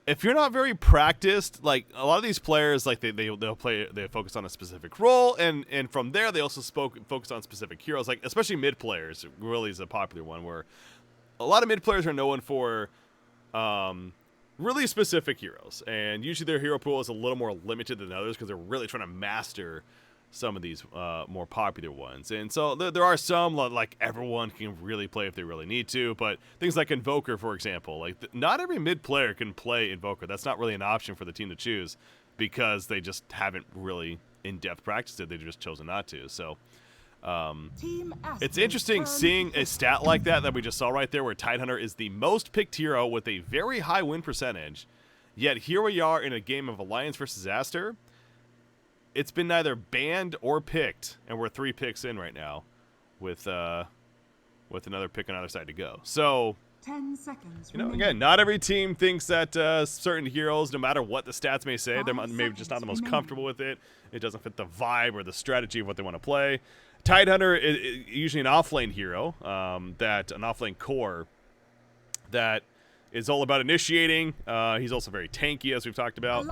if you're not very practiced, like a lot of these players, like they focus on a specific role, and from there they also focus on specific heroes. Like especially mid players, really is a popular one where a lot of mid players are known for really specific heroes, and usually their hero pool is a little more limited than others because they're really trying to master some of these more popular ones. And so there are some like everyone can really play if they really need to, but things like Invoker, for example, like not every mid player can play Invoker. That's not really an option for the team to choose because they just haven't really in-depth practiced it. They've just chosen not to. So it's interesting seeing a stat like that we just saw right there, where Tidehunter is the most picked hero with a very high win percentage, yet here we are in a game of Alliance versus Aster. It's been neither banned or picked, and we're 3 picks in right now, with another pick on either side to go. So, 10 seconds. You know, again, not every team thinks that certain heroes, no matter what the stats may say, they're maybe just not the most comfortable with it. It doesn't fit the vibe or the strategy of what they want to play. Tidehunter is usually an offlane hero, an offlane core that is all about initiating. He's also very tanky, as we've talked about,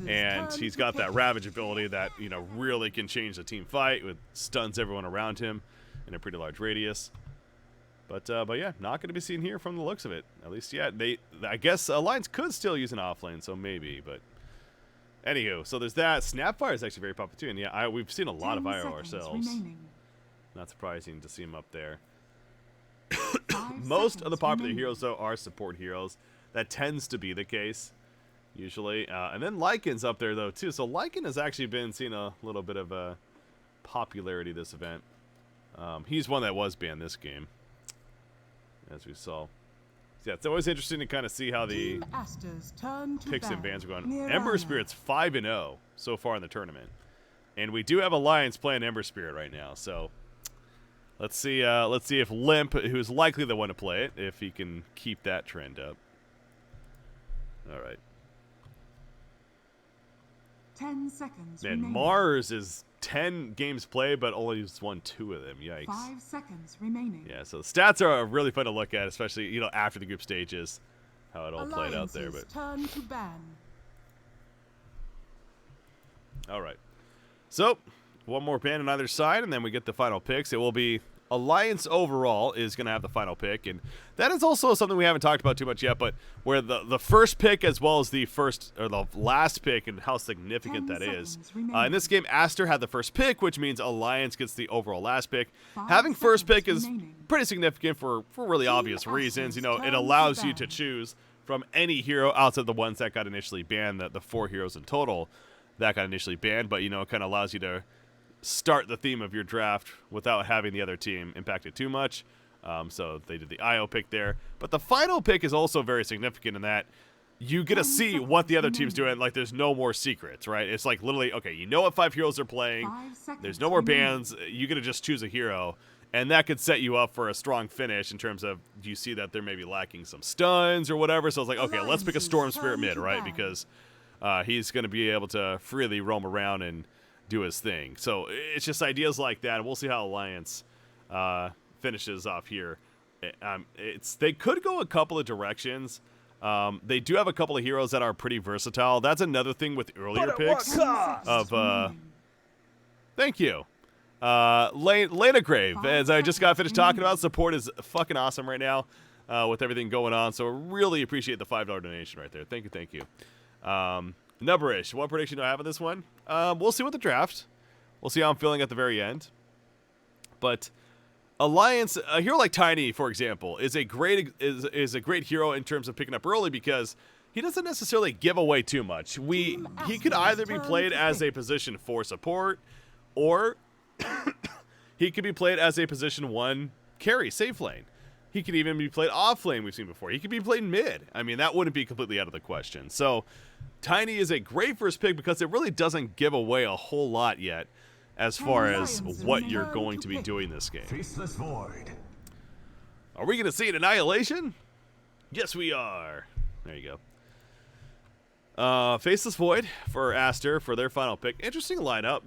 and he's got that Ravage ability that, you know, really can change the team fight. It stuns everyone around him in a pretty large radius. But yeah, not going to be seen here from the looks of it, at least yet. I guess Alliance could still use an offlane, so maybe. But anywho, so there's that. Snapfire is actually very popular too, and yeah, we've seen a lot of IO ourselves. Not surprising to see him up there. Most of the popular heroes, though, are support heroes. That tends to be the case, usually. And then Lycan's up there, though, too. So Lycan has actually been seeing a little bit of popularity this event. He's one that was banned this game, as we saw. So yeah, it's always interesting to kind of see how the picks and bans are going. Ember Spirit's 5-0 so far in the tournament. And we do have Alliance playing Ember Spirit right now, so let's see if Limp, who's likely the one to play it, if he can keep that trend up. All right. 10 seconds. Man, Mars is 10 games played, but only won 2 of them. Yikes. 5 seconds remaining. Yeah, so the stats are really fun to look at, especially, you know, after the group stages, how it all played out there. But turn to ban. All right. So, one more ban on either side, and then we get the final picks. It will be Alliance overall is going to have the final pick, and that is also something we haven't talked about too much yet, but where the first pick as well as the first or the last pick and how significant that is. In this game, Aster had the first pick, which means Alliance gets the overall last pick. Having first pick is pretty significant for really obvious reasons. You know, it allows you to choose from any hero outside the ones that got initially banned, the 4 heroes in total that got initially banned, but, you know, it kind of allows you to start the theme of your draft without having the other team impacted too much. So they did the IO pick there. But the final pick is also very significant in that you get to see what the other team's doing. Like, there's no more secrets, right? It's like literally, okay, you know what 5 heroes are playing. There's no more bans. You get to just choose a hero. And that could set you up for a strong finish in terms of, do you see that they're maybe lacking some stuns or whatever? So it's like, okay, let's pick a Storm Spirit mid, right? Because he's going to be able to freely roam around and do his thing. So it's just ideas like that, and we'll see how Alliance finishes off here. They could go a couple of directions. They do have a couple of heroes that are pretty versatile. That's another thing with earlier picks of thank you, Lena Grave. As I just got finished talking about, support is fucking awesome right now with everything going on. So really appreciate the $5 donation right there. Thank you. Nubberish, what prediction do I have on this one? We'll see with the draft. We'll see how I'm feeling at the very end. But Alliance, a hero like Tiny, for example, is a great hero in terms of picking up early because he doesn't necessarily give away too much. He could either be played as a position 4 support, or he could be played as a position 1 carry, safe lane. He could even be played off lane, we've seen before. He could be played mid. I mean, that wouldn't be completely out of the question. So Tiny is a great first pick because it really doesn't give away a whole lot yet as far as what you're going to be doing this game. Faceless Void. Are we going to see an annihilation? Yes, we are. There you go. Faceless Void for Aster for their final pick. Interesting lineup.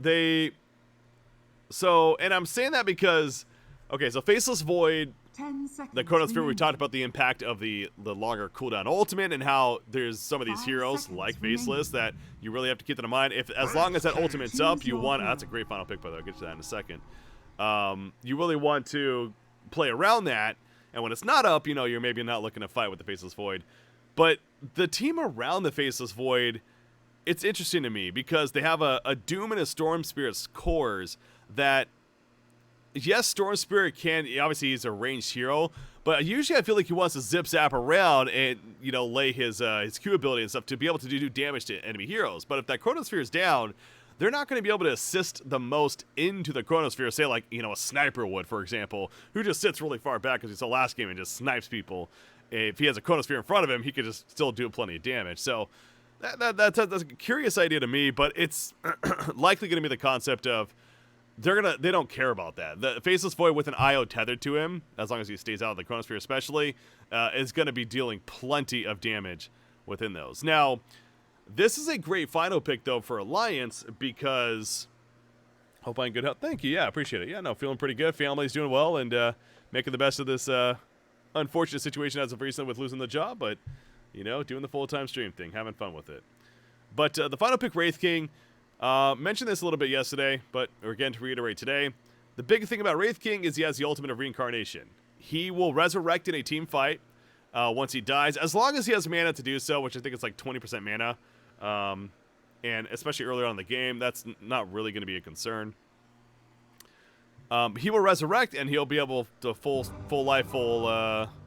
And I'm saying that because, okay, so Faceless Void 10 seconds. the Chronosphere, we remaining. talked about the impact of the longer cooldown ultimate and how there's some of these 5 heroes seconds like remaining. Faceless that you really have to keep that in mind. As long as that ultimate's up, Choose you your want. hero. That's a great final pick, by the way. I'll get to that in a second. You really want to play around that, and when it's not up, you're maybe not looking to fight with the Faceless Void. But the team around the Faceless Void, it's interesting to me because they have a Doom and a Storm Spirit's cores that, yes, Storm Spirit obviously he's a ranged hero, but usually I feel like he wants to zip zap around and, lay his Q ability and stuff to be able to do damage to enemy heroes. But if that Chronosphere is down, they're not going to be able to assist the most into the Chronosphere, say like, a sniper would, for example, who just sits really far back because he's the last game and just snipes people. If he has a Chronosphere in front of him, he could just still do plenty of damage. So that's a curious idea to me, but it's likely going to be the concept of they don't care about that. The Faceless Void with an IO tethered to him, as long as he stays out of the Chronosphere especially, is going to be dealing plenty of damage within those. Now, this is a great final pick, though, for Alliance because... Hope I'm in good health. Thank you. Yeah, appreciate it. Yeah, no, feeling pretty good. Family's doing well and making the best of this unfortunate situation as of recently with losing the job, but, doing the full-time stream thing, having fun with it. But the final pick, Wraith King, mentioned this a little bit yesterday, but again to reiterate today, the big thing about Wraith King is he has the ultimate of reincarnation. He will resurrect in a team fight once he dies, as long as he has mana to do so, which I think it's like 20% mana. And especially earlier on in the game, that's not really going to be a concern. He will resurrect, and he'll be able to full life, full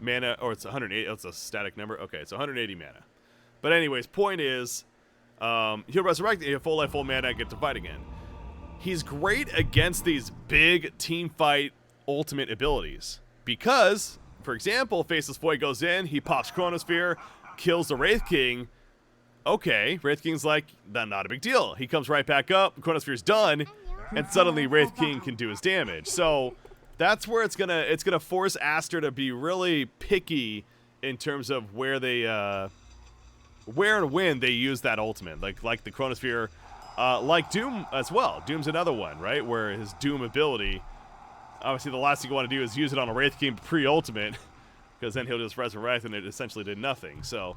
mana, or it's 180. It's a static number. Okay, it's 180 mana. But anyways, point is, he'll resurrect, he'll full life, full mana, and get to fight again. He's great against these big team fight ultimate abilities because, for example, Faceless Void goes in, he pops Chronosphere, kills the Wraith King. Okay, Wraith King's like, not a big deal. He comes right back up, Chronosphere's done, and suddenly Wraith King can do his damage. So that's where it's gonna force Aster to be really picky in terms of where and when they use that ultimate. Like the Chronosphere, like Doom as well. Doom's another one, right? Where his Doom ability, obviously the last thing you want to do is use it on a Wraith King pre-ultimate, because then he'll just resurrect and it essentially did nothing. So,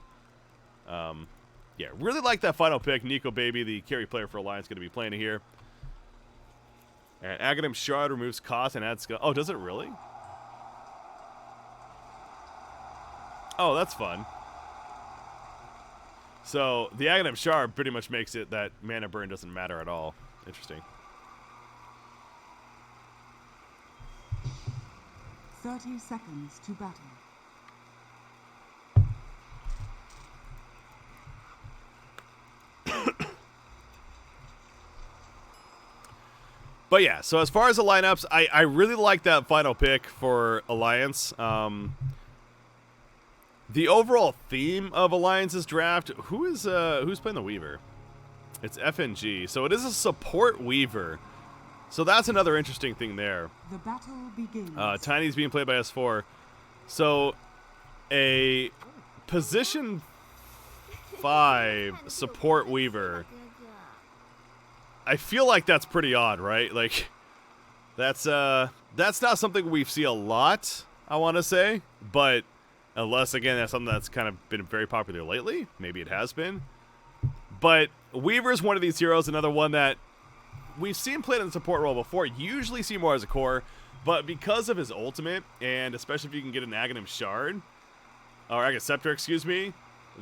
yeah, really like that final pick. Nico Baby, the carry player for Alliance, going to be playing it here. And Aghanim Shard removes cost and adds... Oh, does it really? Oh, that's fun. So, the Aghanim Shard pretty much makes it that mana burn doesn't matter at all. Interesting. 30 seconds to battle. But yeah, so as far as the lineups, I really like that final pick for Alliance. The overall theme of Alliance's draft, who's playing the Weaver? It's FNG, so it is a support Weaver. So that's another interesting thing there. The battle begins. Tiny's being played by S4. So a position 5 support Weaver. I feel like that's pretty odd, right? Like, that's not something we see a lot, I want to say. But unless, again, that's something that's kind of been very popular lately. Maybe it has been. But Weaver's one of these heroes, another one that we've seen played in the support role before. Usually see more as a core. But because of his ultimate, and especially if you can get an Aghanim Shard, or Aghanim Scepter, excuse me,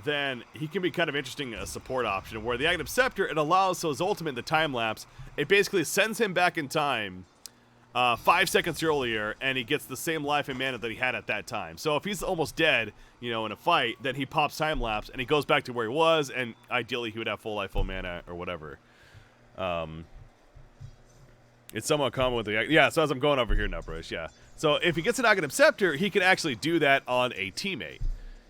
then he can be kind of interesting as a support option, where the Aghanim Scepter, it allows, so his ultimate, the time lapse, it basically sends him back in time 5 seconds earlier, and he gets the same life and mana that he had at that time. So if he's almost dead, in a fight, then he pops time lapse, and he goes back to where he was, and ideally he would have full life, full mana, or whatever. It's somewhat common with the... Yeah, so as I'm going over here now, Bruce, yeah. So if he gets an Aghanim Scepter, he can actually do that on a teammate.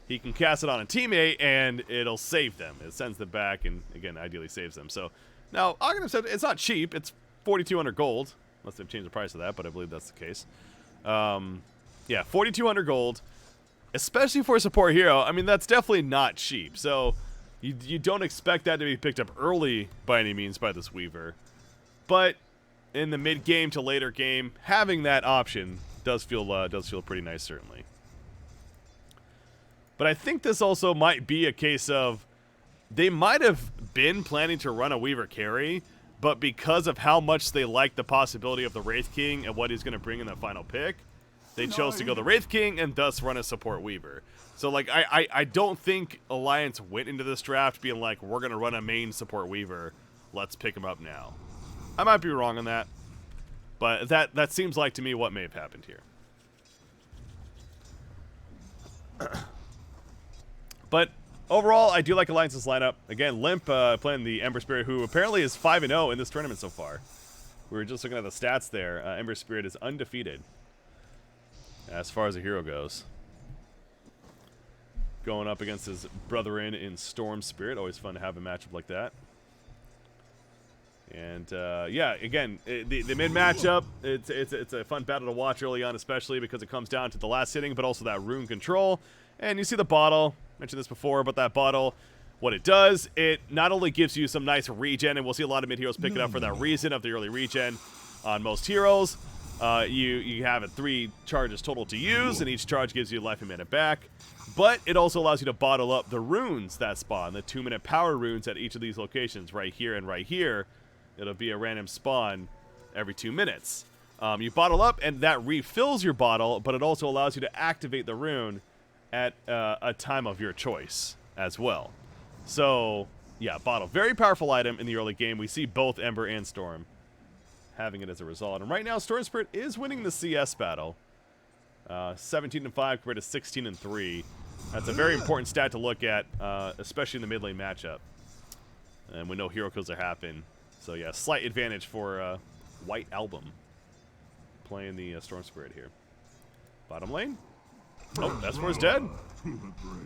He can cast it on a teammate, and it'll save them. It sends them back, and again, ideally saves them. So now, Aghanim Scepter, it's not cheap. It's 4,200 gold, unless they've changed the price of that, but I believe that's the case. Yeah, 4,200 gold, especially for a support hero. I mean, that's definitely not cheap. So you don't expect that to be picked up early by any means by this Weaver. But in the mid-game to later game, having that option does feel pretty nice, certainly. But I think this also might be a case of they might have been planning to run a Weaver carry, but because of how much they like the possibility of the Wraith King and what he's going to bring in the final pick, they chose to go the Wraith King and thus run a support Weaver. So, like, I don't think Alliance went into this draft being like, we're going to run a main support Weaver. Let's pick him up now. I might be wrong on that, but that seems like to me what may have happened here. But overall, I do like Alliance's lineup. Again, Limp playing the Ember Spirit, who apparently is 5-0 in this tournament so far. We were just looking at the stats there. Ember Spirit is undefeated as far as a hero goes. Going up against his brethren in Storm Spirit. Always fun to have a matchup like that. And yeah, again, the mid matchup, it's a fun battle to watch early on, especially because it comes down to the last hitting, but also that rune control. And you see the bottle. Mentioned this before, but that bottle, what it does, it not only gives you some nice regen, and we'll see a lot of mid heroes pick it up for that reason of the early regen on most heroes. You have it 3 charges total to use, and each charge gives you life and mana back. But it also allows you to bottle up the runes that spawn, the 2-minute power runes at each of these locations, right here and right here. It'll be a random spawn every 2 minutes. You bottle up, and that refills your bottle, but it also allows you to activate the rune at a time of your choice as well. So, yeah, bottle. Very powerful item in the early game. We see both Ember and Storm having it as a result. And right now, Storm Spirit is winning the CS battle. 17-5 compared to 16-3. That's a very important stat to look at, especially in the mid lane matchup. And when no hero kills are happen. So, yeah, slight advantage for White Album playing the Storm Spirit here. Bottom lane. Oh, that's where he's dead.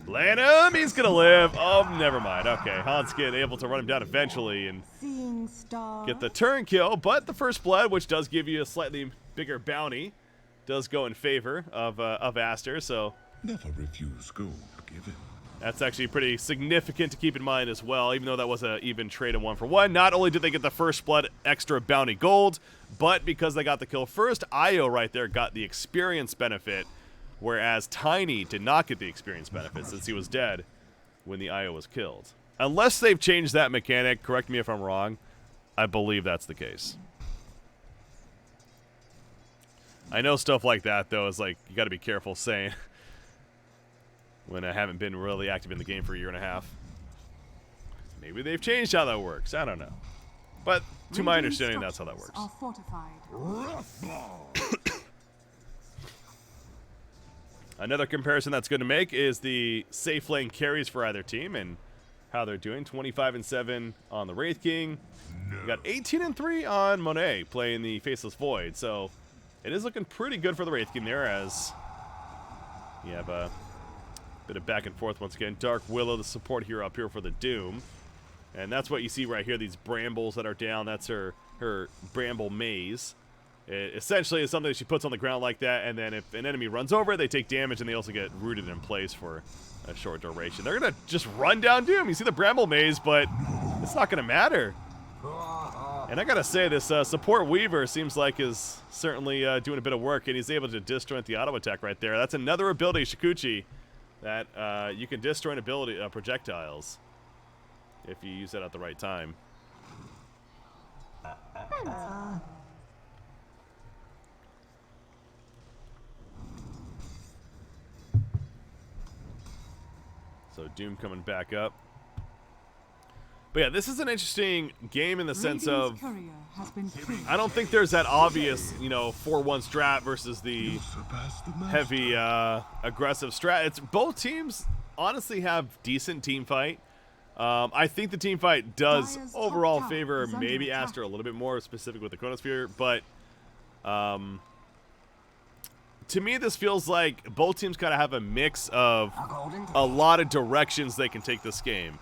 Land him! He's gonna live. Oh, never mind. Okay, Hanskin able to run him down eventually and get the turn kill, but the first blood, which does give you a slightly bigger bounty, does go in favor of Aster, so never refuse gold given. That's actually pretty significant to keep in mind as well, even though that was an even trade of 1-for-1. Not only did they get the first blood extra bounty gold, but because they got the kill first, Io right there got the experience benefit, whereas Tiny did not get the experience benefit since he was dead when the Io was killed. Unless they've changed that mechanic, correct me if I'm wrong, I believe that's the case. I know stuff like that, though, is like, you gotta be careful saying when I haven't been really active in the game for a year and a half. Maybe they've changed how that works, I don't know. But to my understanding, that's how that works. Are fortified. Another comparison that's good to make is the safe lane carries for either team and how they're doing. 25-7 on the Wraith King. We got 18-3 on Monet playing the Faceless Void. So it is looking pretty good for the Wraith King there, as you have a bit of back and forth once again. Dark Willow, the support hero up here for the Doom. And that's what you see right here, these brambles that are down. That's her bramble maze. It essentially is something that she puts on the ground like that, and then if an enemy runs over it, they take damage, and they also get rooted in place for a short duration. They're going to just run down Doom. You see the bramble maze, but it's not going to matter. And I got to say, this support Weaver seems like is certainly doing a bit of work, and he's able to disjoint the auto attack right there. That's another ability, Shikuchi, that you can disjoint ability projectiles if you use that at the right time. So Doom coming back up. But yeah, this is an interesting game in the sense of I don't think there's that obvious, 4-1 strat versus the heavy aggressive strat. It's both teams honestly have decent team fight. I think the team fight does overall favor maybe Aster a little bit more, specific with the Chronosphere, but to me, this feels like both teams kind of have a mix of a lot of directions they can take this game.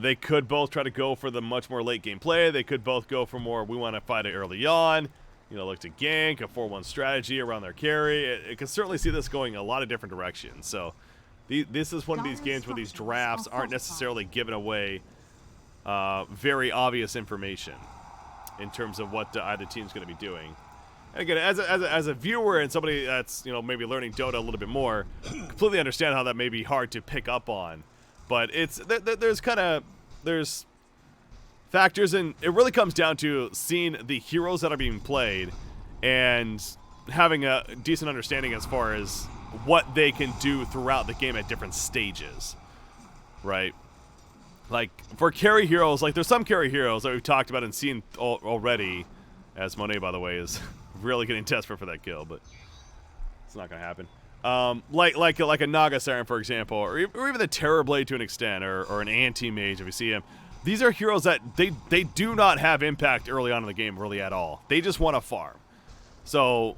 They could both try to go for the much more late game play. They could both go for more, we want to fight it early on, look to gank, a 4-1 strategy around their carry. It can certainly see this going a lot of different directions. So this is one of these games where these drafts aren't necessarily giving away very obvious information in terms of what either team's going to be doing. And again, as a viewer and somebody that's, you know, maybe learning Dota a little bit more, completely understand how that may be hard to pick up on. But it's there's factors, and it really comes down to seeing the heroes that are being played and having a decent understanding as far as what they can do throughout the game at different stages, right? Like, for carry heroes, like, there's some carry heroes that we've talked about and seen already, as Monet, by the way, is really getting desperate for that kill, but it's not going to happen. Like a Naga Siren, for example, or even the Terrorblade to an extent, or an Anti-Mage, if you see him. These are heroes that they do not have impact early on in the game, really, at all. They just want to farm. So,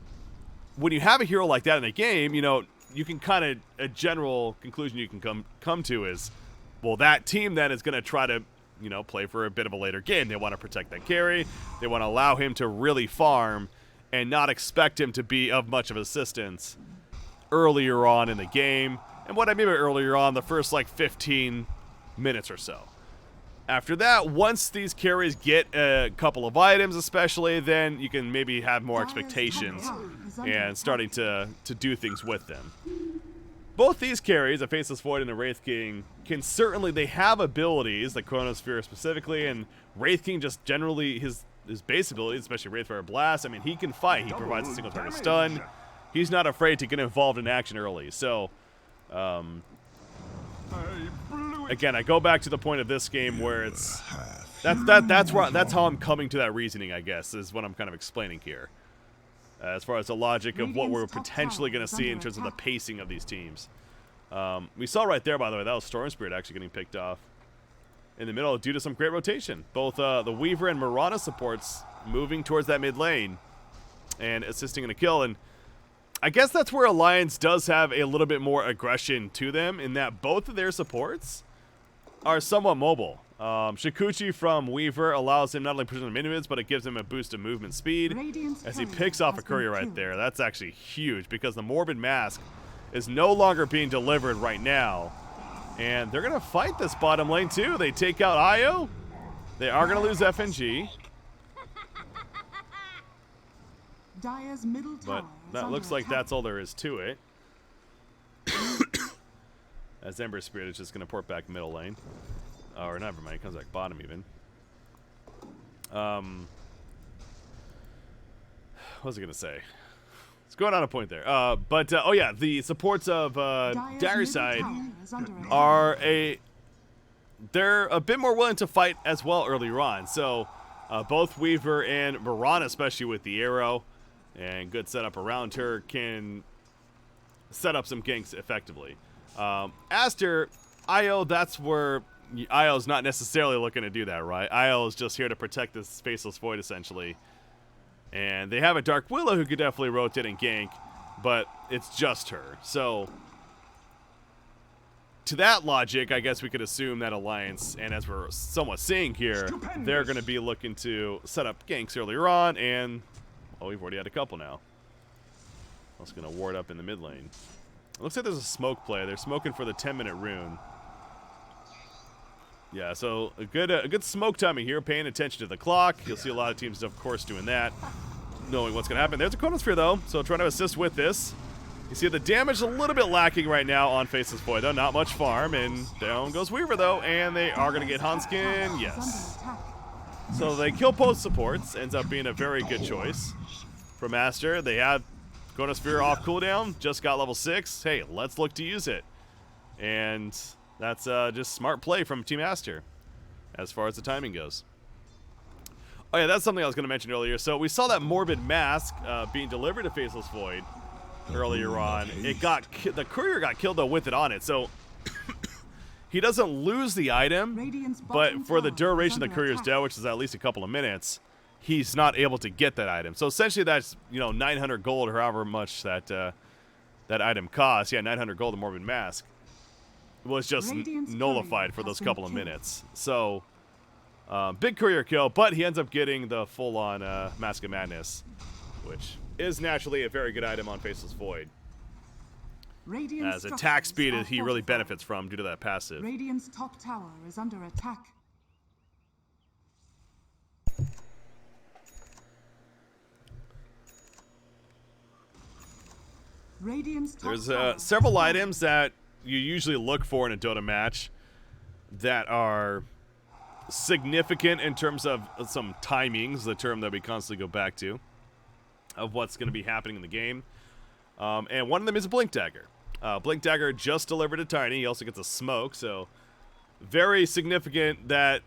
when you have a hero like that in the game, you know, you can kind of, a general conclusion you can come to is, well, that team then is going to try to, you know, play for a bit of a later game. They want to protect that carry. They want to allow him to really farm and not expect him to be of much of assistance earlier on in the game. And what I mean by earlier on, the first, like, 15 minutes or so. After that, once these carries get a couple of items especially, then you can maybe have more expectations and starting to do things with them. Both these carries, a Faceless Void and a Wraith King, can certainly, they have abilities, like Chronosphere specifically, and Wraith King just generally, his base abilities, especially Wraithfire Blast, I mean, he can fight. He provides a single target stun. He's not afraid to get involved in action early. So, again, I go back to the point of this game where it's, that's how I'm coming to that reasoning, I guess, is what I'm kind of explaining here. As far as the logic of what we're potentially going to see in terms of the pacing of these teams. We saw right there, by the way, that was Storm Spirit actually getting picked off in the middle due to some great rotation. Both the Weaver and Mirana supports moving towards that mid lane and assisting in a kill. And I guess that's where Alliance does have a little bit more aggression to them, in that both of their supports are somewhat mobile. Shikuchi from Weaver allows him not only precision minions, but it gives him a boost of movement speed as he picks off a courier right there. That's actually huge, because the Morbid Mask is no longer being delivered right now. And they're going to fight this bottom lane too. They take out Io. They are going to lose FNG. Dire's middle tower But that looks like that's all there is to it. As Ember Spirit is just going to port back middle lane. Or never mind, it comes back bottom even. What was I going to say? It's going on a point there. Oh yeah, the supports of Dire's side are they're a bit more willing to fight as well earlier on. So both Weaver and Mirana, especially with the arrow and good setup around her, can set up some ganks effectively. Aster, Io, that's where Io's not necessarily looking to do that, right? Io is just here to protect this Faceless Void, essentially. And they have a Dark Willow who could definitely rotate and gank, but it's just her. So, to that logic, I guess we could assume that Alliance, and as we're somewhat seeing here, they're going to be looking to set up ganks earlier on, and, well, we've already had a couple now. I was going to ward up in the mid lane. It looks like there's a smoke play. They're smoking for the 10-minute rune. Yeah, so a good smoke timing here, paying attention to the clock. You'll see a lot of teams, of course, doing that, knowing what's going to happen. There's a Chronosphere, though, so trying to assist with this. You see the damage a little bit lacking right now on Faceless Void, though. Not much farm, and down goes Weaver, though, and they are going to get Hanskin. Yes. So they kill both supports. Ends up being a very good choice from Aster. They had Chronosphere off cooldown, just got level 6. Hey, let's look to use it. And that's just smart play from Team Aster as far as the timing goes. Oh yeah, that's something I was going to mention earlier. So we saw that Morbid Mask being delivered to Faceless Void earlier on. The courier got killed though with it on it, so he doesn't lose the item, but for the duration of the courier's death, which is at least a couple of minutes, he's not able to get that item. So essentially that's, 900 gold or however much that that item costs. Yeah, 900 gold, the Morbid Mask was just nullified for those couple of minutes. So big courier kill, but he ends up getting the full-on Mask of Madness, which is naturally a very good item on Faceless Void. As attack speed he really benefits from due to that passive. Radiant's top tower is under attack. Radiant's top There's tower several has fallen. items that you usually look for in a Dota match that are significant in terms of some timings, the term that we constantly go back to, of what's going to be happening in the game. And one of them is a Blink Dagger. Blink Dagger just delivered to Tiny. He also gets a smoke, so very significant that,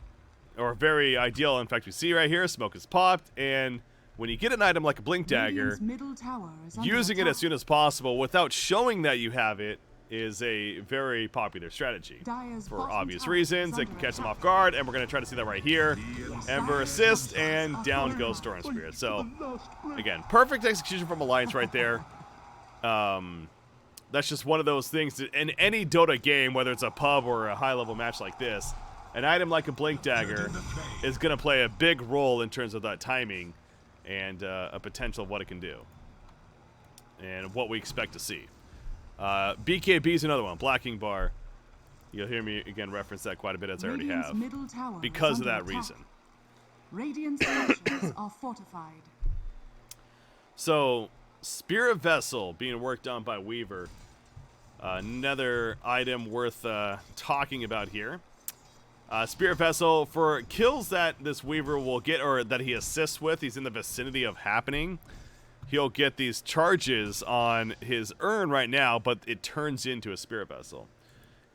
or very ideal. In fact, we see right here, smoke is popped, and when you get an item like a Blink Dagger, Radiant's middle tower is under using it attack. as soon as possible without showing that you have it is a very popular strategy. Dire's For bottom obvious tower reasons, is it under can catch them attack. off guard, and we're going to try to see that right here. Ember assist, and down goes Storm Spirit. So, again, perfect execution from Alliance right there. That's just one of those things that in any Dota game, whether it's a pub or a high-level match like this, an item like a Blink Dagger is going to play a big role in terms of that timing and a potential of what it can do and what we expect to see. BKB is another one, Blacking Bar. You'll hear me again reference that quite a bit, as I already Radiant's have, middle tower because is of under that attack. reason. Radiant's structures are fortified. So, Spirit Vessel being worked on by Weaver. Another item worth talking about here. Spirit Vessel, for kills that this Weaver will get, or that he assists with, he's in the vicinity of happening. He'll get these charges on his urn right now, but it turns into a Spirit Vessel.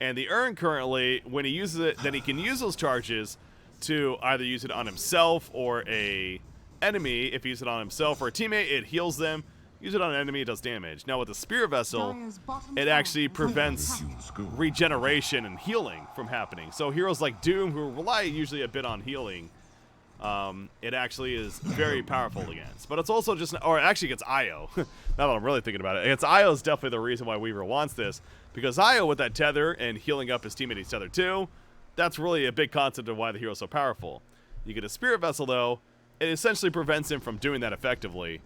And the urn currently, when he uses it, then he can use those charges to either use it on himself or a enemy. If he uses it on himself or a teammate, it heals them. Use it on an enemy, it does damage. Now with the Spirit Vessel, Dire's bottom it tower actually is under prevents attack. regeneration and healing from happening. So heroes like Doom, who rely usually a bit on healing, it actually is very powerful against. But it's also just, or actually against Io. Now that I'm really thinking about it, against Io is definitely the reason why Weaver wants this, because Io with that tether and healing up his teammate he's tethered too, that's really a big concept of why the hero's so powerful. You get a Spirit Vessel though, it essentially prevents him from doing that effectively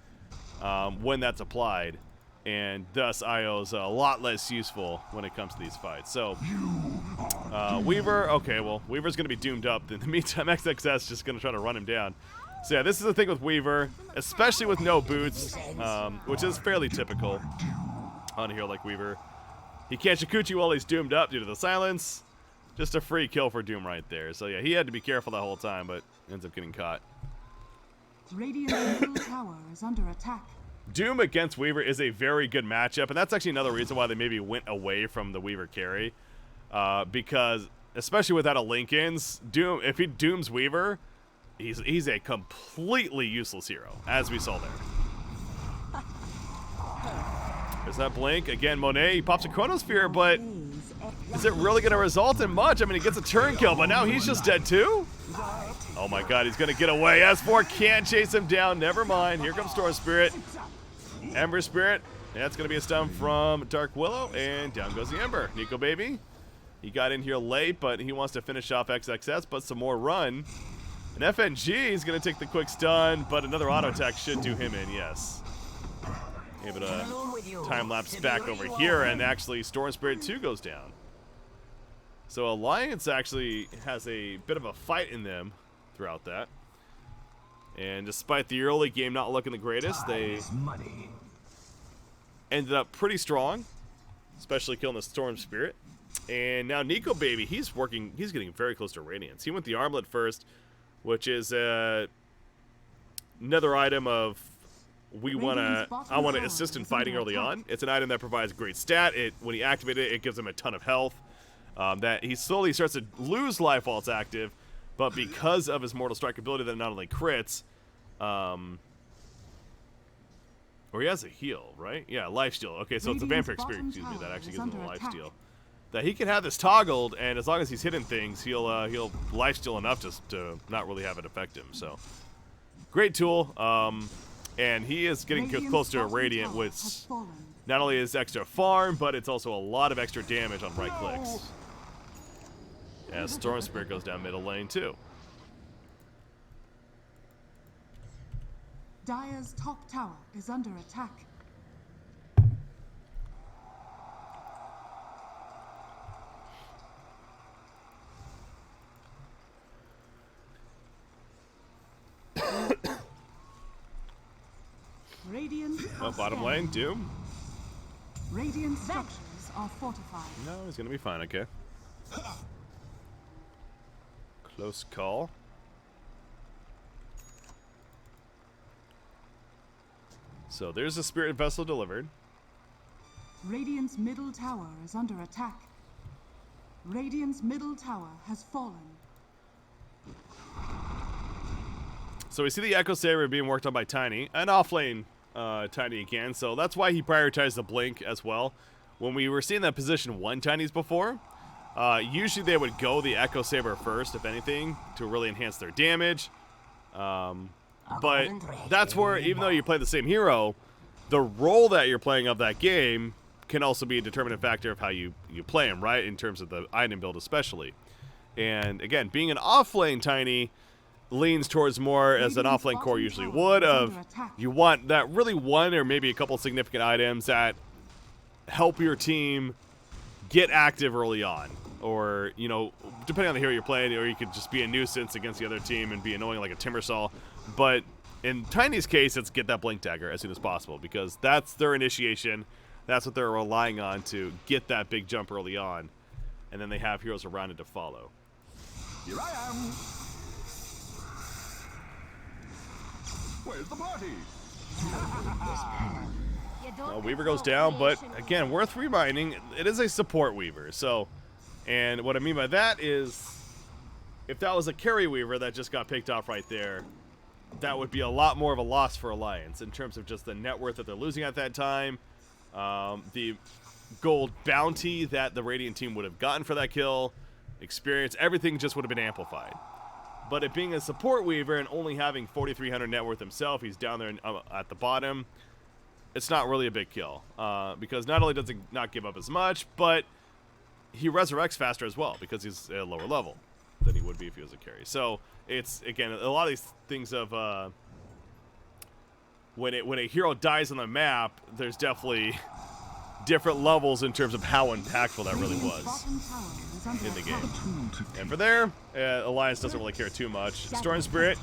when that's applied, and thus Io's a lot less useful when it comes to these fights. So Weaver, okay, well, Weaver's going to be doomed up. In the meantime, XXS is just going to try to run him down. So yeah, this is the thing with Weaver, especially with no boots, which is fairly typical on a hero like Weaver. He can't Shikuchi while he's doomed up due to the silence. Just a free kill for Doom right there. So yeah, he had to be careful the whole time, but ends up getting caught. Radiant's middle tower is under attack. Doom against Weaver is a very good matchup, and that's actually another reason why they maybe went away from the Weaver carry. Because, especially without a Linken's, Doom, if he dooms Weaver, he's a completely useless hero, as we saw there. There's that blink. Again, Monet, he pops a Chronosphere, but is it really going to result in much? I mean, he gets a turn kill, but now he's just dead too? Oh my god, he's going to get away. S4 can't chase him down. Never mind. Here comes Storm Spirit. Ember Spirit. That's going to be a stun from Dark Willow, and down goes the Ember. Nico baby. He got in here late, but he wants to finish off XXS, but some more run. And FNG is going to take the quick stun, but another auto attack should do him in, yes. Able to time lapse back over here, and actually Storm Spirit 2 goes down. So Alliance actually has a bit of a fight in them throughout that. And despite the early game not looking the greatest, they ended up pretty strong, especially killing the Storm Spirit. And now Nico baby, he's getting very close to Radiance. He went the Armlet first, which is another item of I want to assist in fighting early on. It's an item that provides great stat. When he activates it, it gives him a ton of health. That he slowly starts to lose life while it's active, but because of his Mortal Strike ability that not only crits, or he has a heal, right? Yeah, life steal. Okay, so it's a Vampire Experience, excuse me, that actually gives him a life steal. That he can have this toggled, and as long as he's hitting things, he'll life steal enough to not really have it affect him. So, great tool. And he is getting close to a Radiant, which not only is extra farm, but it's also a lot of extra damage on right clicks. As Storm Spirit goes down middle lane too. Dire's top tower is under attack. Radiant Bottom lane, Doom. Radiant structures are fortified. No, he's gonna be fine, okay. Close call. So there's a spirit vessel delivered. Radiant's middle tower is under attack. Radiant's middle tower has fallen. So we see the Echo Saber being worked on by Tiny, an offlane Tiny again, so that's why he prioritized the Blink as well. When we were seeing that position 1 Tinies before, usually they would go the Echo Saber first, if anything, to really enhance their damage. But that's where, even though you play the same hero, the role that you're playing of that game can also be a determinant factor of how you play him, right? In terms of the item build especially. And again, being an offlane Tiny leans towards more as an offlane core usually would, of you want that really one or maybe a couple significant items that help your team get active early on. Or, you know, depending on the hero you're playing, or you could just be a nuisance against the other team and be annoying like a Timbersaw. But in Tiny's case, it's get that Blink Dagger as soon as possible, because that's their initiation. That's what they're relying on to get that big jump early on. And then they have heroes around it to follow. Here I am. Where's the party? Well, Weaver goes down, but again, worth reminding, it is a support Weaver. So, and what I mean by that is, if that was a carry Weaver that just got picked off right there, that would be a lot more of a loss for Alliance in terms of just the net worth that they're losing at that time. The gold bounty that the Radiant team would have gotten for that kill, experience, everything just would have been amplified. But it being a support Weaver and only having 4,300 net worth himself, he's down there at the bottom, it's not really a big kill. Because not only does he not give up as much, but he resurrects faster as well, because he's at a lower level than he would be if he was a carry. So it's, again, a lot of these things of when a hero dies on the map, there's definitely different levels in terms of how impactful that really was in the game. And for there, Alliance doesn't really care too much. Storm Spirit,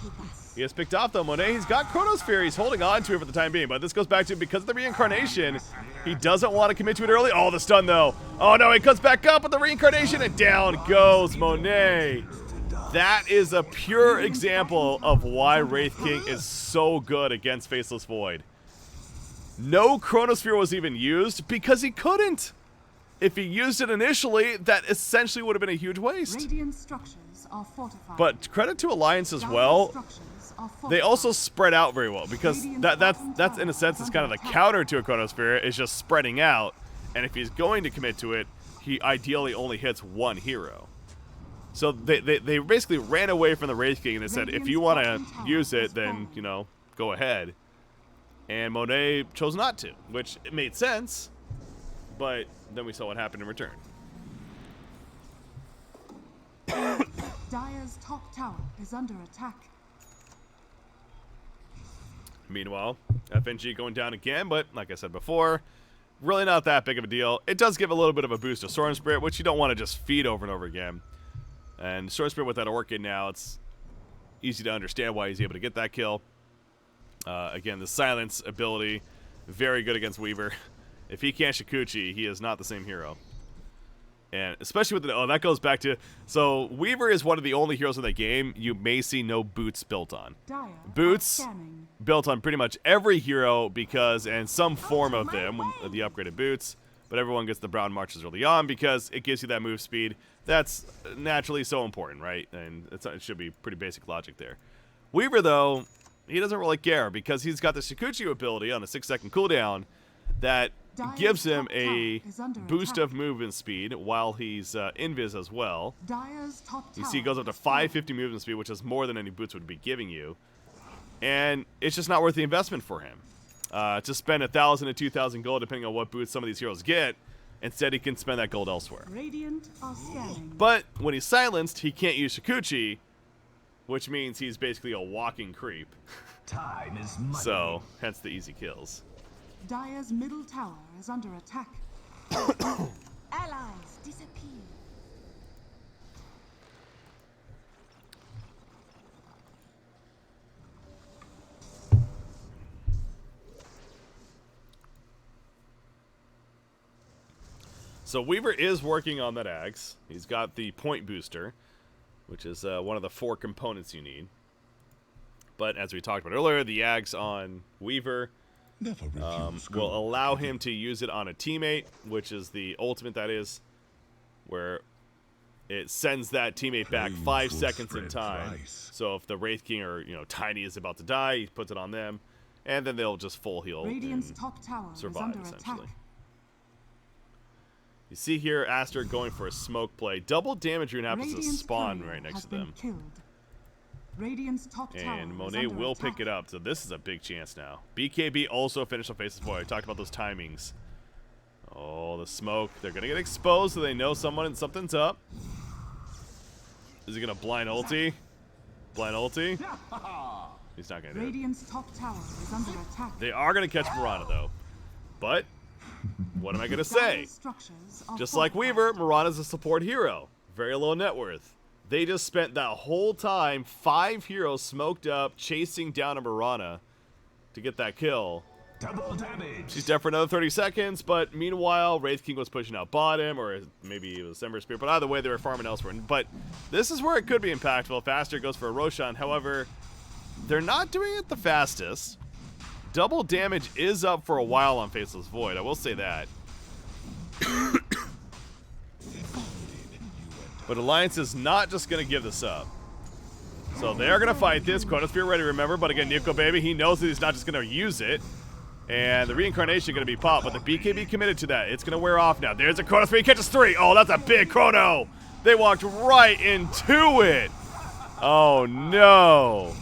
he has picked off though. Monet, he's got Chronosphere, he's holding on to it for the time being, but this goes back to, because of the reincarnation, he doesn't want to commit to it early. Oh, the stun though. Oh no, he comes back up with the reincarnation, and down goes Monet. That is a pure example of why Wraith King is so good against Faceless Void. No Chronosphere was even used because he couldn't. If he used it initially, that essentially would have been a huge waste. Radiant structures are fortified. But credit to Alliance as well. They also spread out very well, because that's in a sense is kind of the counter to a Chronosphere, is just spreading out. And if he's going to commit to it, he ideally only hits one hero. So they basically ran away from the Wraith King and they said, if you want to use it, then, you know, go ahead. And Monet chose not to, which it made sense, but then we saw what happened in return. Dire's top tower is under attack. Meanwhile, FNG going down again, but like I said before, really not that big of a deal. It does give a little bit of a boost to Storm Spirit, which you don't want to just feed over and over again. And Storm Spirit with that Orchid now, it's easy to understand why he's able to get that kill. Again, the silence ability, very good against Weaver. If he can't Shikuchi, he is not the same hero. And especially with the, oh, that goes back to, so Weaver is one of the only heroes in the game you may see no boots built on. Boots built on pretty much every hero because, and some form of them, the upgraded boots, but everyone gets the brown marches early on because it gives you that move speed. That's naturally so important, right? And it should be pretty basic logic there. Weaver, though, he doesn't really care because he's got the Shikuchi ability on a 6-second cooldown that gives him a boost of movement speed while he's invis as well. You see he goes up to 550 movement speed, which is more than any boots would be giving you. And it's just not worth the investment for him. To spend 1,000 to 2,000 gold, depending on what boots some of these heroes get. Instead, he can spend that gold elsewhere. But when he's silenced, he can't use Shikuchi, which means he's basically a walking creep. Time is money. So, hence the easy kills. Dire's middle tower is under attack. Allies disappear. So Weaver is working on that axe. He's got the point booster, which is one of the 4 components you need. But as we talked about earlier, the axe on Weaver Never refuse will gold allow given. him to use it on a teammate, which is the ultimate, that is, where it sends that teammate back Flames 5 will seconds in spread time. thrice. So if the Wraith King or Tiny is about to die, he puts it on them, and then they'll just full heal Radiant's and top tower is survive, under essentially. attack. You see here Aster going for a smoke play. Double damage rune happens to Radiant's spawn courier right next has to been them. Killed. Radiant's top tower And is Monet under will attack. pick it up, so this is a big chance now. BKB also finished on Faceless Void. I talked about those timings. Oh, the smoke. They're going to get exposed, so they know something's up. Is he going to blind ulti? Blind ulti? He's not going to do it. Radiant's top tower is under attack. They are going to catch Mirana, though. But, what am I going to say? Dire's structures are Just like fortified. Weaver, Mirana's a support hero. Very low net worth. They just spent that whole time, 5 heroes smoked up, chasing down a Mirana to get that kill. Double damage. She's dead for another 30 seconds, but meanwhile, Wraith King was pushing out bottom, or maybe it was Ember Spirit, but either way, they were farming elsewhere. But this is where it could be impactful if Aster goes for a Roshan. However, they're not doing it the fastest. Double damage is up for a while on Faceless Void, I will say that. But Alliance is not just going to give this up. So they're going to fight this. Chronosphere ready, remember. But again, Nico Baby, he knows that he's not just going to use it. And the Reincarnation going to be popped. But the BKB committed to that. It's going to wear off now. There's a Chronosphere. He catches 3. Oh, that's a big Chrono. They walked right into it. Oh, no.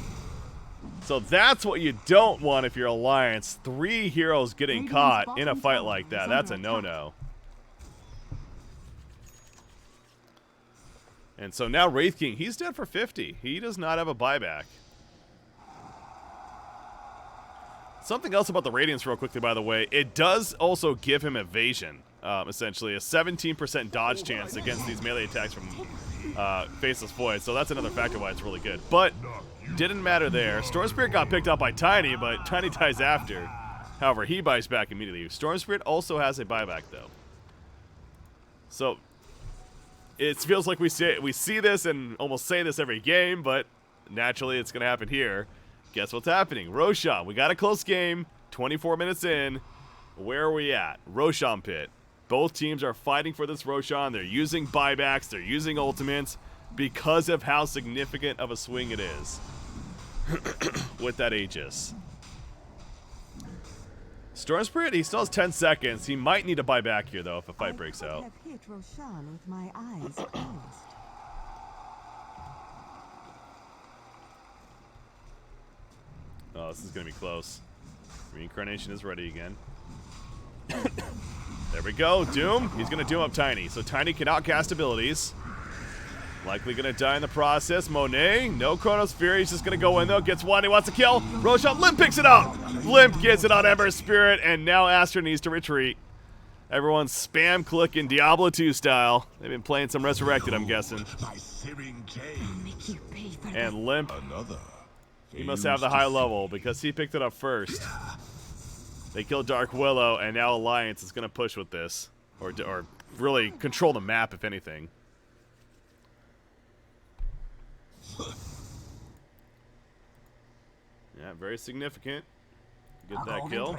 So that's what you don't want if you're Alliance. 3 heroes getting Radiant's caught in a bottom fight tower like that. is That's a under attack. no-no. And so now Wraith King, he's dead for 50. He does not have a buyback. Something else about the Radiance real quickly, by the way. It does also give him evasion, essentially. A 17% dodge chance against these melee attacks from Faceless Void. So that's another factor why it's really good. But didn't matter there. Storm Spirit got picked up by Tiny, but Tiny dies after. However, he buys back immediately. Storm Spirit also has a buyback, though. So it feels like we see this and almost say this every game, but naturally it's going to happen here. Guess what's happening? Roshan, we got a close game, 24 minutes in. Where are we at? Roshan pit. Both teams are fighting for this Roshan. They're using buybacks, they're using ultimates because of how significant of a swing it is with that Aegis. Storm Spirit, he still has 10 seconds. He might need to buy back here, though, if a fight breaks out. I have hit Roshan with my eyes closed. Oh, this is going to be close. Reincarnation is ready again. There we go. Doom. He's going to Doom up Tiny. So Tiny can outcast abilities. Likely going to die in the process. Monet, no Chronosphere. He's just going to go in, though. Gets one. He wants to kill. Roshan. Limp picks it up. Limp gets it on Ember Spirit. And now Aster needs to retreat. Everyone's spam clicking Diablo 2 style. They've been playing some Resurrected, I'm guessing. My searing chain. Make you pay for And Limp, Another. he must have the high level because he picked it up first. They killed Dark Willow, and now Alliance is going to push with this. Or really control the map, if anything. Yeah, very significant. Get that kill.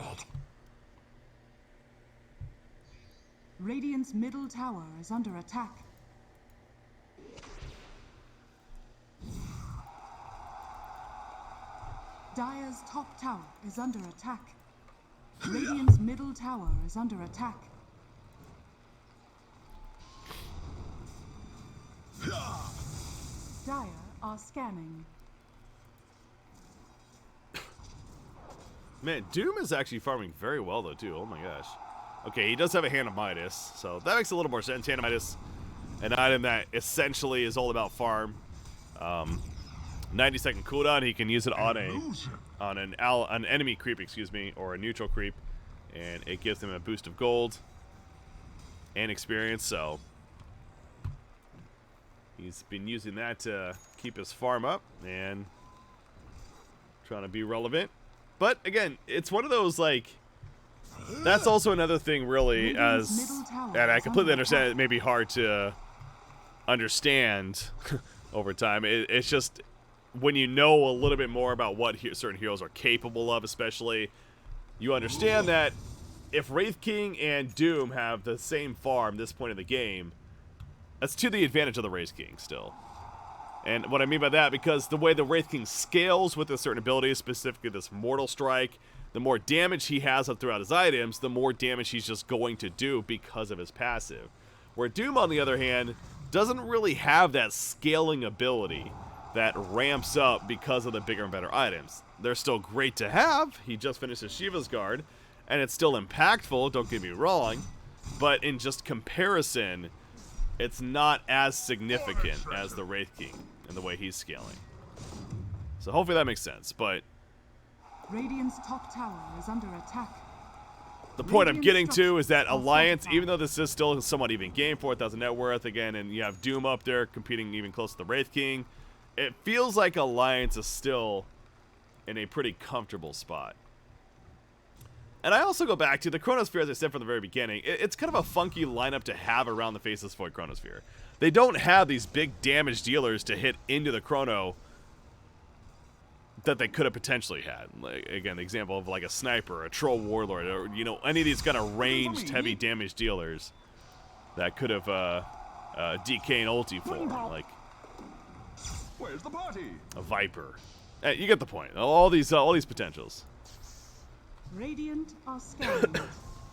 Radiant's middle tower is under attack. Dire's top tower is under attack. Radiant's middle tower is under attack. Dire are scanning. Man, Doom is actually farming very well, though, too. Oh, my gosh. Okay, he does have a Hand of Midas, so that makes a little more sense. Hand of Midas, an item that essentially is all about farm. 90-second cooldown. He can use it on an enemy creep, excuse me, or a neutral creep, and it gives him a boost of gold and experience. So he's been using that to keep his farm up and trying to be relevant. But again, it's one of those like that's also another thing, really, Radiant's as middle tower and I is completely under understand attack. it may be hard to understand over time. It's just when you know a little bit more about what certain heroes are capable of, especially, you understand that if Wraith King and Doom have the same farm this point in the game, that's to the advantage of the Wraith King still. And what I mean by that, because the way the Wraith King scales with a certain ability, specifically this Mortal Strike, the more damage he has up throughout his items, the more damage he's just going to do because of his passive. Where Doom, on the other hand, doesn't really have that scaling ability that ramps up because of the bigger and better items. They're still great to have. He just finished his Shiva's Guard, and it's still impactful, don't get me wrong, but in just comparison, it's not as significant as the Wraith King in the way he's scaling. So hopefully that makes sense, but Radiant's top tower is under attack. the point I'm Radiant getting to structures is that are Alliance, fortified. even though this is still somewhat even game, 4,000 net worth again, and you have Doom up there competing even close to the Wraith King, it feels like Alliance is still in a pretty comfortable spot. And I also go back to the Chronosphere, as I said from the very beginning. It's kind of a funky lineup to have around the Faceless Void Chronosphere. They don't have these big damage dealers to hit into the Chrono that they could have potentially had. Like, again, the example of like a Sniper, a Troll Warlord, or, you know, any of these kind of ranged heavy damage dealers that could have DK and ulti for, like Where's the party? a Viper. You get the point. All these potentials. Radiant are scaling.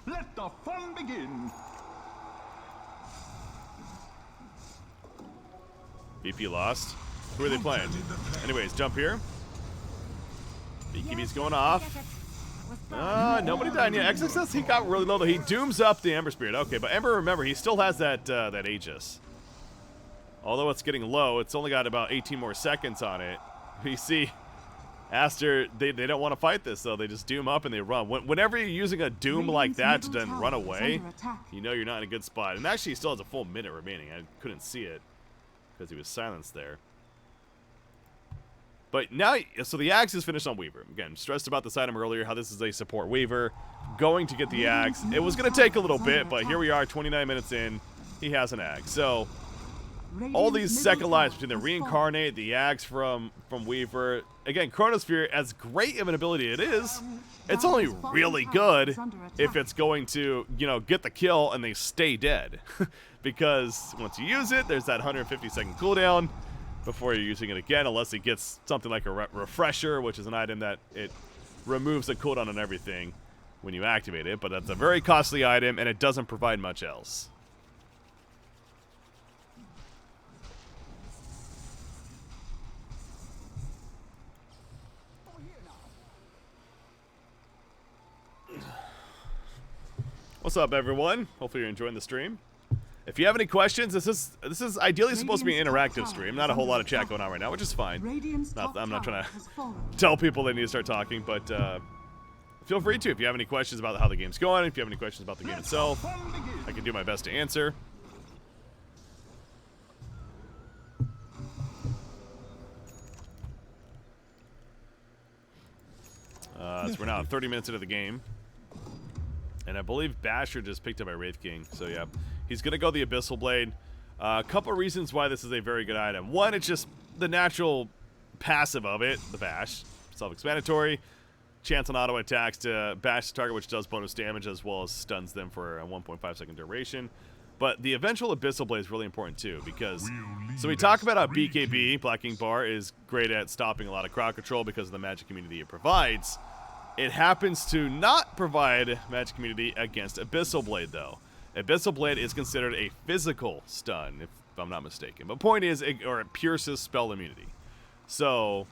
Let the fun begin. VP lost. Who are they playing? Anyways, jump here. BKB's going off. Nobody died yet. XXS, he got really low though. He dooms up the Ember Spirit. Okay, but Ember, remember, he still has that Aegis. Although it's getting low, it's only got about 18 more seconds on it. You see, Aster, they don't want to fight this, though. They just doom up and they run. Whenever you're using a doom like that to then run away, you know you're not in a good spot. And actually, he still has a full minute remaining. I couldn't see it because he was silenced there. But now, so the Axe is finished on Weaver. Again, stressed about this item earlier, how this is a support Weaver. Going to get the Axe. It was going to take a little bit, but here we are, 29 minutes in. He has an Axe. So all these second lines between the Reincarnate, the Axe from Weaver. Again, Chronosphere, as great of an ability it is, it's only really good if it's going to, you know, get the kill and they stay dead. Because once you use it, there's that 150-second cooldown before you're using it again, unless it gets something like a refresher, which is an item that it removes the cooldown on everything when you activate it. But that's a very costly item, and it doesn't provide much else. What's up, everyone? Hopefully you're enjoying the stream. If you have any questions, this is ideally supposed to be an interactive stream. Not a whole lot of chat going on right now, which is fine. I'm not trying to tell people they need to start talking, but feel free to if you have any questions about how the game's going. If you have any questions about the game itself, I can do my best to answer. So we're now 30 minutes into the game. And I believe Basher just picked up by Wraith King. So yeah, he's going to go the Abyssal Blade. A couple reasons why this is a very good item. One, it's just the natural passive of it, the Bash. Self-explanatory. Chance on auto attacks to bash the target, which does bonus damage as well as stuns them for a 1.5 second duration. But the eventual Abyssal Blade is really important too, because so we talk about how BKB, Black King Bar, is great at stopping a lot of crowd control because of the magic immunity it provides. It happens to not provide magic immunity against Abyssal Blade, though. Abyssal Blade is considered a physical stun, if I'm not mistaken. But point is, it pierces spell immunity. So,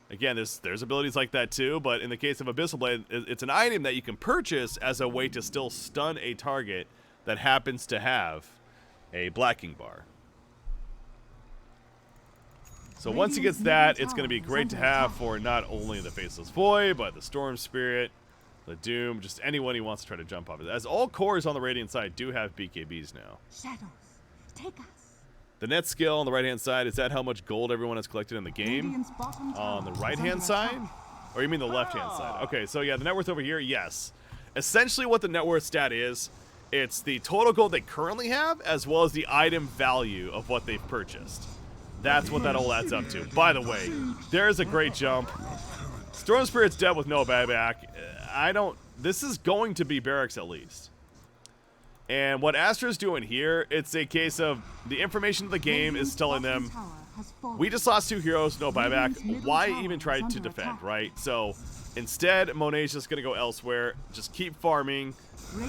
again, there's abilities like that too, but in the case of Abyssal Blade, it's an item that you can purchase as a way to still stun a target that happens to have a Black King Bar. So once he gets that, it's going to be great to have for not only the Faceless Void, but the Storm Spirit, the Doom, just anyone he wants to try to jump off of. As all cores on the Radiant side do have BKBs now. Shadows, take us. The net skill on the right-hand side, is that how much gold everyone has collected in the game? On the right-hand side? Or you mean the left-hand side? Okay, so yeah, the net worth over here, yes. essentially what the net worth stat is, it's the total gold they currently have, as well as the item value of what they've purchased. That's what that all adds up to. By the way, there's a great jump. Storm Spirit's dead with no buyback. This is going to be barracks at least. And what Aster's doing here, it's a case of the information of the game is telling them, we just lost 2 heroes, no buyback. Why even try to defend, right? So instead, Monet's just going to go elsewhere. Just keep farming.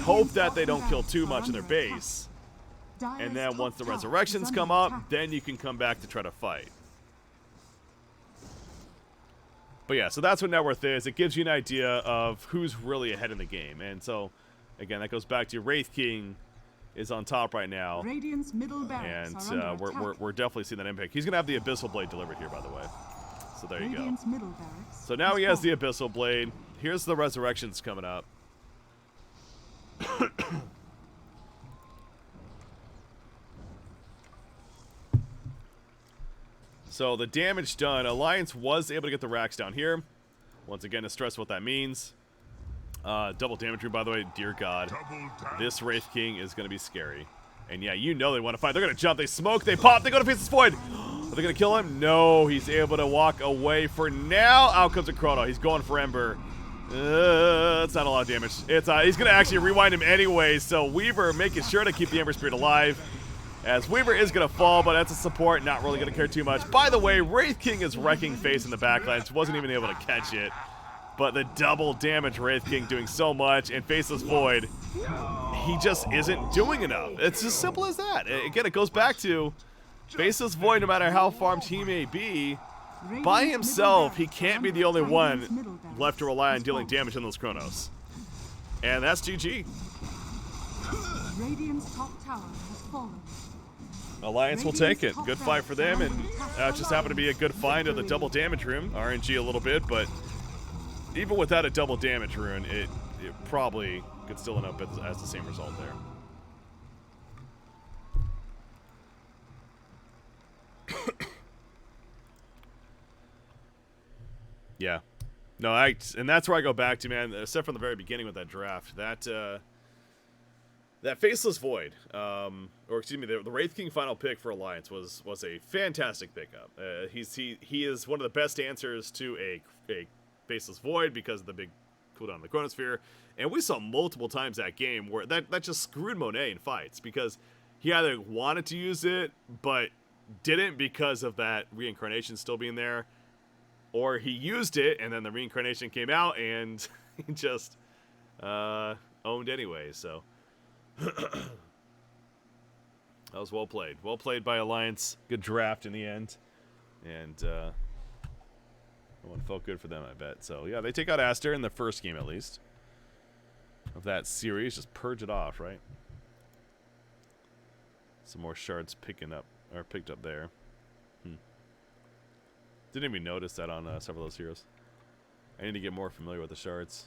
Hope that they don't kill too much in their base. And then once the resurrections come up, then you can come back to try to fight. But yeah, so that's what net worth is. It gives you an idea of who's really ahead in the game. And so, again, that goes back to Wraith King is on top right now. Radiant's middle barracks And we're definitely seeing that impact. He's going to have the Abyssal Blade delivered here, by the way. So there you go. So now he has the Abyssal Blade. Here's the resurrections coming up. So the damage done. Alliance was able to get the racks down here. Once again, to stress what that means. Double damage room, by the way. Dear God. This Wraith King is going to be scary. And yeah, you know they want to fight. They're going to jump. They smoke. They pop. They go to Faceless Void. Are they going to kill him? No. He's able to walk away for now. Out comes a Chrono. He's going for Ember. It's not a lot of damage. He's going to actually rewind him anyway. So Weaver making sure to keep the Ember Spirit alive. As Weaver is going to fall, but that's a support. Not really going to care too much. By the way, Wraith King is wrecking face in the backlines. Wasn't even able to catch it. But the double damage Wraith King doing so much. And Faceless Void, he just isn't doing enough. It's as simple as that. Again, it goes back to Faceless Void, no matter how farmed he may be, by himself, he can't be the only one left to rely on dealing damage on those Chronos. And that's GG. Radiant's top tower has fallen. Alliance will take it. Good fight for them, and just happened to be a good find of the double damage rune. RNG a little bit, but even without a double damage rune, it probably could still end up as the same result there. Yeah. No, and that's where I go back to, man, except from the very beginning with that draft. That Faceless Void, or excuse me, the Wraith King final pick for Alliance was a fantastic pickup. He is one of the best answers to a Faceless Void because of the big cooldown of the Chronosphere, and we saw multiple times that game where that just screwed Monet in fights because he either wanted to use it but didn't because of that reincarnation still being there, or he used it and then the reincarnation came out and he just owned anyway. So. That was well played. Well played by Alliance. Good draft in the end. And that one felt good for them, I bet. So, yeah, they take out Aster in the first game, at least, of that series. Just purge it off, right? Some more shards picked up there. Didn't even notice that on several of those heroes. I need to get more familiar with the shards.